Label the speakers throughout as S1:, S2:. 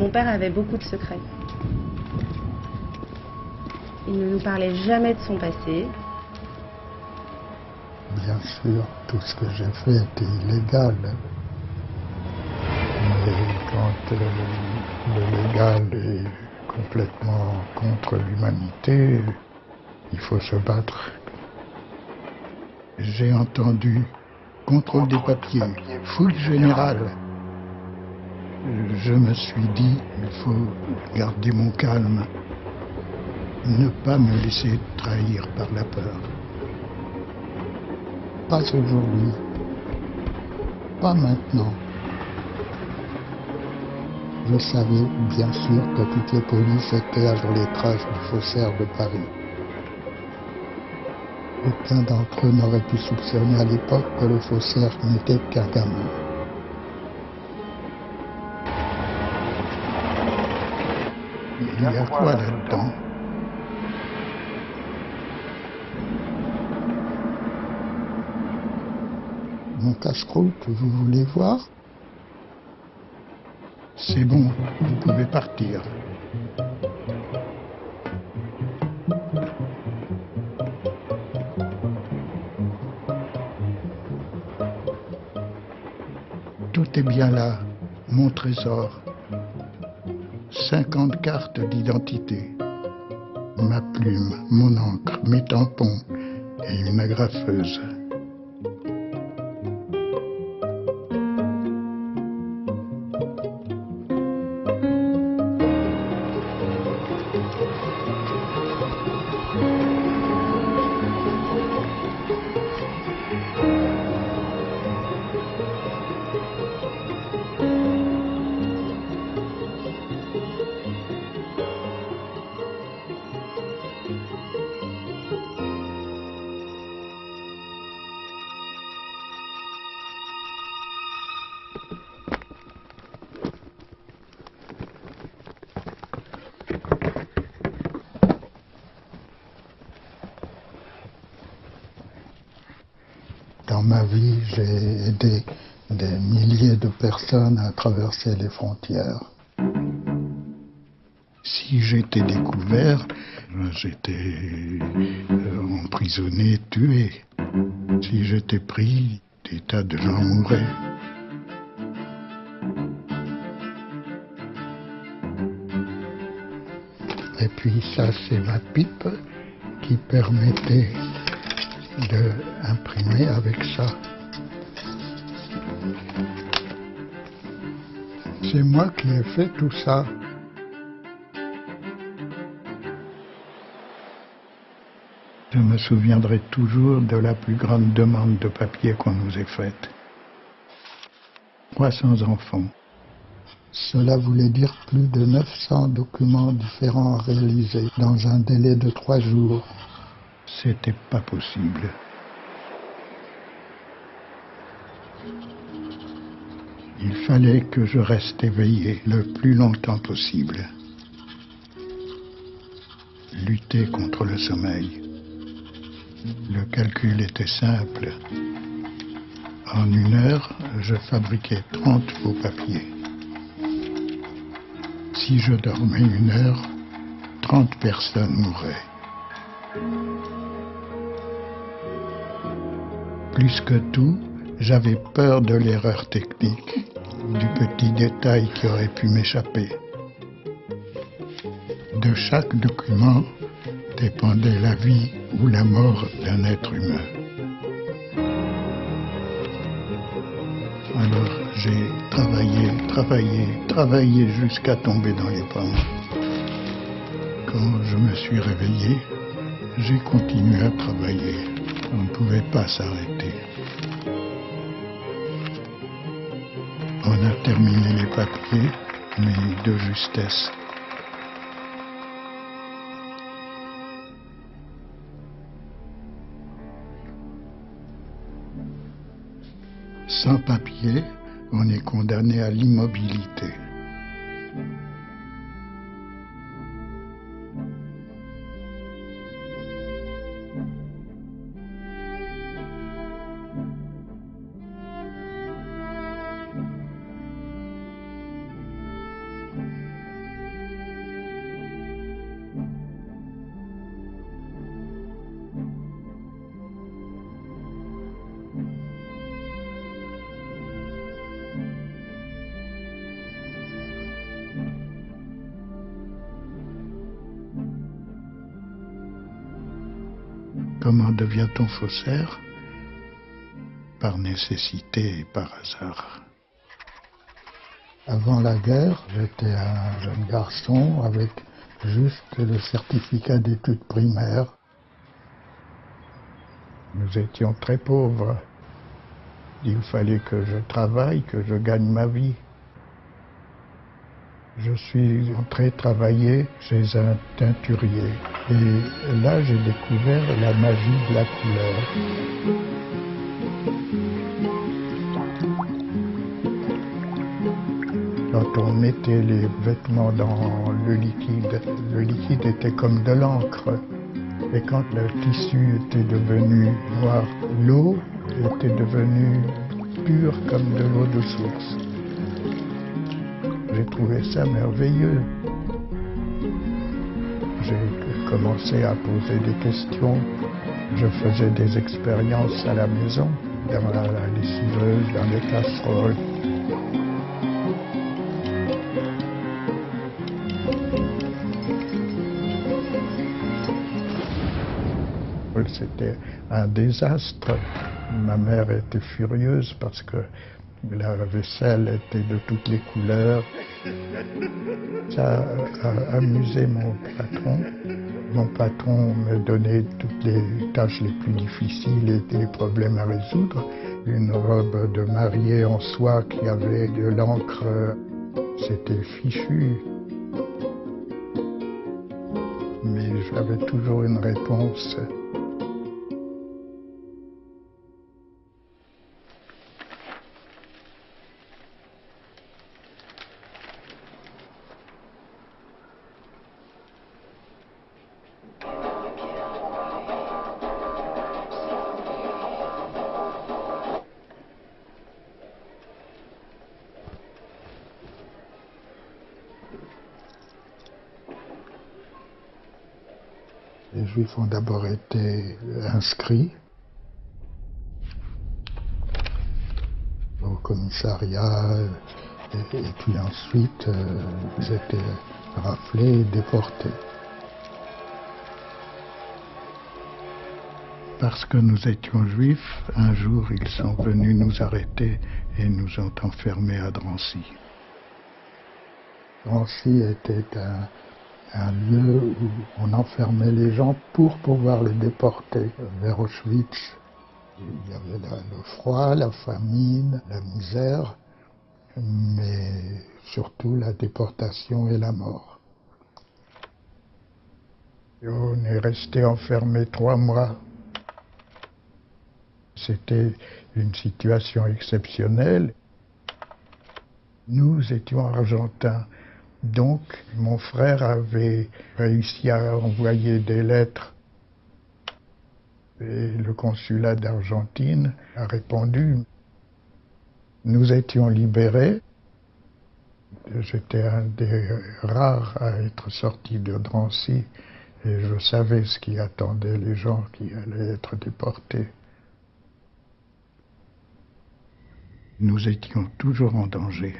S1: Mon père avait beaucoup de secrets. Il ne nous parlait jamais de son passé.
S2: Bien sûr, tout ce que j'ai fait était illégal. Mais quand le légal est complètement contre l'humanité, il faut se battre. J'ai entendu contrôle des papiers, fouille générale. Je me suis dit, il faut garder mon calme, ne pas me laisser trahir par la peur. Pas aujourd'hui, pas maintenant. Je savais bien sûr que toutes les polices étaient sur les traces du faussaire de Paris. Aucun d'entre eux n'aurait pu soupçonner à l'époque que le faussaire n'était qu'un gamin. Il y a quoi là-dedans? Mon casse-croûte, vous voulez voir? C'est bon, vous pouvez partir. Tout est bien là, mon trésor. 50 cartes d'identité. Ma plume, mon encre, mes tampons et une agrafeuse. Dans ma vie, j'ai aidé des milliers de personnes à traverser les frontières. Si j'étais découvert, j'étais emprisonné, tué. Si j'étais pris, des tas de gens mouraient. Et puis ça, c'est ma pipe qui permettait de imprimer avec ça. C'est moi qui ai fait tout ça. Je me souviendrai toujours de la plus grande demande de papier qu'on nous ait faite. 300 enfants. Cela voulait dire plus de 900 documents différents à réaliser dans un délai de 3 jours. C'était pas possible. Il fallait que je reste éveillé le plus longtemps possible. Lutter contre le sommeil. Le calcul était simple. En 1 heure, je fabriquais 30 faux papiers. Si je dormais 1 heure, 30 personnes mouraient. Plus que tout, j'avais peur de l'erreur technique, du petit détail qui aurait pu m'échapper. De chaque document dépendait la vie ou la mort d'un être humain. Alors j'ai travaillé jusqu'à tomber dans les pommes. Quand je me suis réveillé, j'ai continué à travailler. On ne pouvait pas s'arrêter. On a terminé les papiers, mais de justesse. Sans papier, on est condamné à l'immobilité. Comment devient-on faussaire? Par nécessité et par hasard. Avant la guerre, j'étais un jeune garçon avec juste le certificat d'études primaires. Nous étions très pauvres. Il fallait que je travaille, que je gagne ma vie. Je suis entré travailler chez un teinturier. Et là, j'ai découvert la magie de la couleur. Quand on mettait les vêtements dans le liquide était comme de l'encre. Et quand le tissu était devenu noir, l'eau était devenue pure comme de l'eau de source. J'ai trouvé ça merveilleux. J'ai commencé à poser des questions. Je faisais des expériences à la maison, dans la lessiveuse, dans les casseroles. C'était un désastre. Ma mère était furieuse parce que la vaisselle était de toutes les couleurs. Ça a amusé mon patron. Mon patron me donnait toutes les tâches les plus difficiles et des problèmes à résoudre. Une robe de mariée en soie qui avait de l'encre, c'était fichu. Mais j'avais toujours une réponse. Les Juifs ont d'abord été inscrits au commissariat et puis ensuite ils étaient raflés et déportés. Parce que nous étions juifs, un jour ils sont venus nous arrêter et nous ont enfermés à Drancy. Drancy était un lieu où on enfermait les gens pour pouvoir les déporter vers Auschwitz. Il y avait le froid, la famine, la misère, mais surtout la déportation et la mort. Et on est resté enfermé 3 mois. C'était une situation exceptionnelle. Nous étions argentins. Donc, mon frère avait réussi à envoyer des lettres et le consulat d'Argentine a répondu. Nous étions libérés. J'étais un des rares à être sorti de Drancy et je savais ce qui attendait les gens qui allaient être déportés. Nous étions toujours en danger.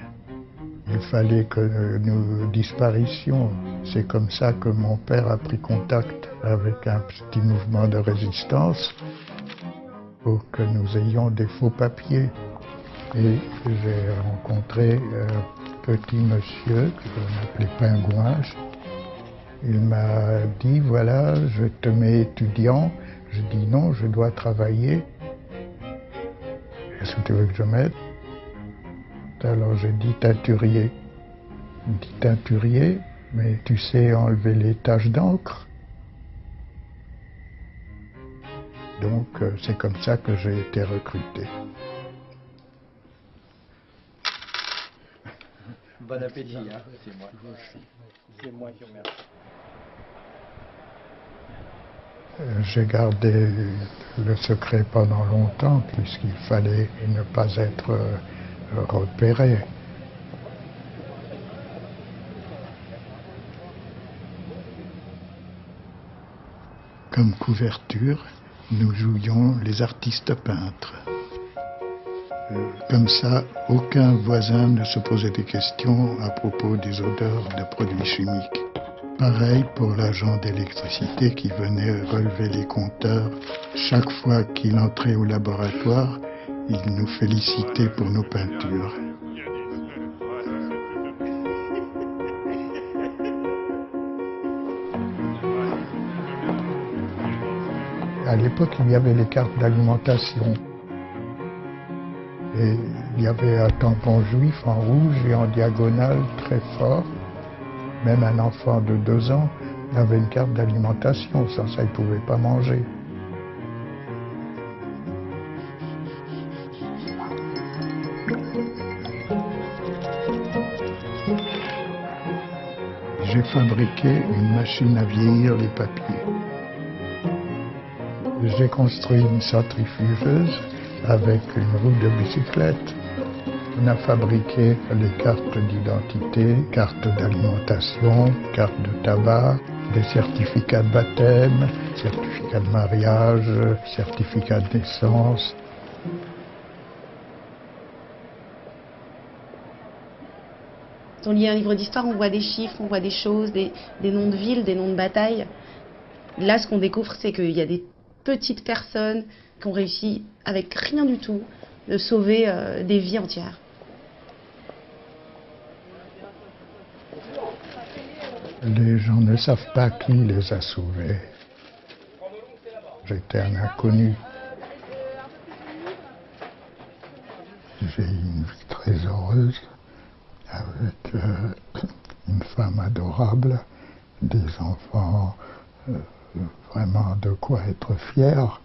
S2: Il fallait que nous disparissions. C'est comme ça que mon père a pris contact avec un petit mouvement de résistance pour que nous ayons des faux papiers. Et j'ai rencontré un petit monsieur qu'on appelait Pingouin. Il m'a dit, voilà, je te mets étudiant. Je dis non, je dois travailler. Est-ce que tu veux que je m'aide? Alors j'ai dit teinturier. Il me dit teinturier, mais tu sais enlever les taches d'encre. Donc c'est comme ça que j'ai été recruté.
S3: Bon appétit, hein, c'est moi. C'est moi qui remercie.
S2: J'ai gardé le secret pendant longtemps puisqu'il fallait ne pas être repéré. Comme couverture, nous jouions les artistes peintres. Comme ça, aucun voisin ne se posait des questions à propos des odeurs de produits chimiques. Pareil pour l'agent d'électricité qui venait relever les compteurs. Chaque fois qu'il entrait au laboratoire, il nous félicitait pour nos peintures. À l'époque, il y avait les cartes d'alimentation. Et il y avait un tampon juif en rouge et en diagonale très fort. Même un enfant de 2 ans avait une carte d'alimentation. Sans ça, il ne pouvait pas manger. J'ai fabriqué une machine à vieillir les papiers. J'ai construit une centrifugeuse avec une roue de bicyclette. On a fabriqué les cartes d'identité, cartes d'alimentation, cartes de tabac, des certificats de baptême, certificats de mariage, certificats de naissance.
S1: Quand on lit un livre d'histoire, on voit des chiffres, on voit des choses, des noms de villes, des noms de batailles. Là, ce qu'on découvre, c'est qu'il y a des petites personnes qui ont réussi, avec rien du tout, de sauver des vies entières.
S2: Les gens ne savent pas qui les a sauvés. J'étais un inconnu. J'ai eu une vie très heureuse avec une femme adorable, des enfants, vraiment de quoi être fier.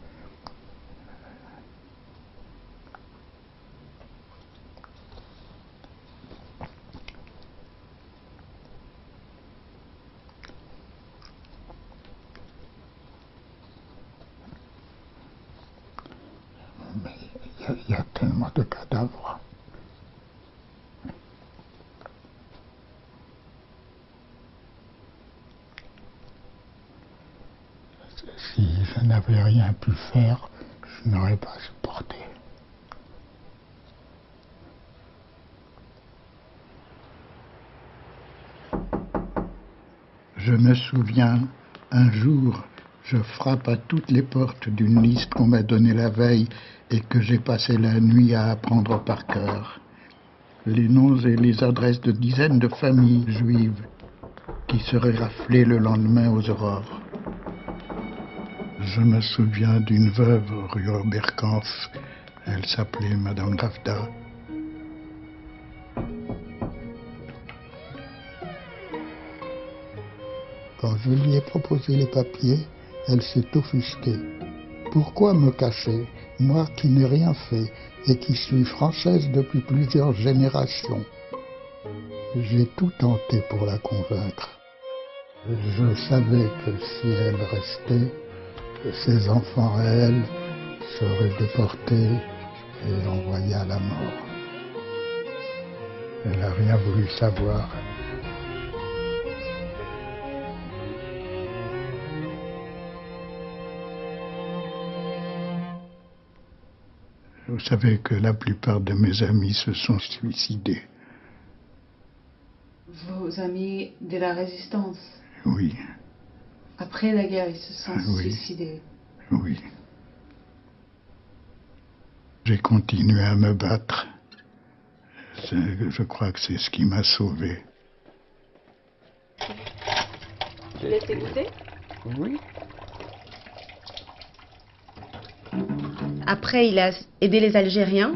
S2: Mais il y a tellement de cadavres. Si je n'avais rien pu faire, je n'aurais pas supporté. Je me souviens, un jour, je frappe à toutes les portes d'une liste qu'on m'a donnée la veille et que j'ai passé la nuit à apprendre par cœur. Les noms et les adresses de dizaines de familles juives qui seraient raflées le lendemain aux aurores. Je me souviens d'une veuve rue Oberkampf. Elle s'appelait Madame Gravda. Quand je lui ai proposé les papiers, elle s'est offusquée. Pourquoi me cacher, moi qui n'ai rien fait et qui suis française depuis plusieurs générations? J'ai tout tenté pour la convaincre. Je savais que si elle restait, ses enfants et elle seraient déportés et envoyés à la mort. Elle n'a rien voulu savoir. Vous savez que la plupart de mes amis se sont suicidés.
S4: Vos amis de la résistance?
S2: Oui.
S4: Après la guerre, ils se sont suicidés?
S2: Oui. J'ai continué à me battre. Je crois que c'est ce qui m'a sauvé.
S1: Tu laisses goûter?
S2: Oui.
S1: Après, il a aidé les Algériens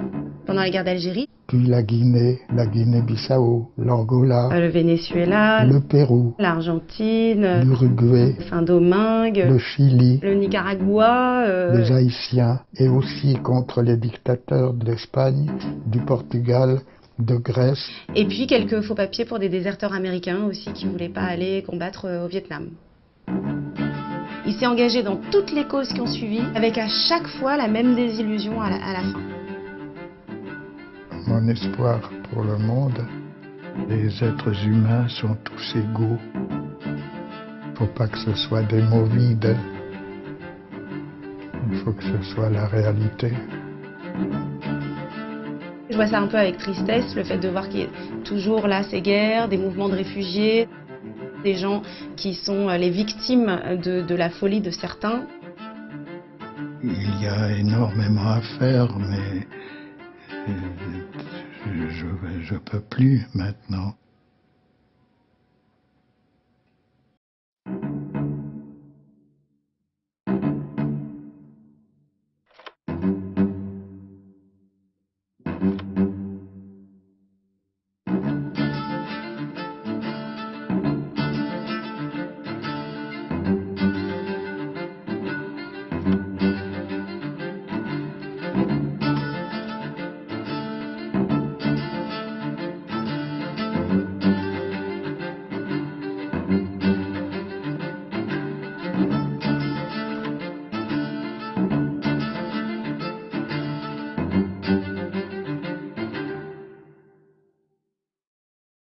S1: pendant la guerre d'Algérie.
S2: Puis la Guinée-Bissau, l'Angola,
S1: Le Venezuela,
S2: le Pérou,
S1: l'Argentine,
S2: l'Uruguay,
S1: Saint-Domingue,
S2: le Chili,
S1: le Nicaragua.
S2: les Haïtiens, et aussi contre les dictateurs d'Espagne, du Portugal, de Grèce.
S1: Et puis quelques faux papiers pour des déserteurs américains aussi qui ne voulaient pas aller combattre au Vietnam. Il s'est engagé dans toutes les causes qui ont suivi, avec à chaque fois la même désillusion à la fin.
S2: Mon espoir pour le monde, les êtres humains sont tous égaux. Il ne faut pas que ce soit des mots vides. Il faut que ce soit la réalité.
S1: Je vois ça un peu avec tristesse, le fait de voir qu'il y a toujours là ces guerres, des mouvements de réfugiés. Des gens qui sont les victimes de la folie de certains.
S2: Il y a énormément à faire, mais je peux plus maintenant.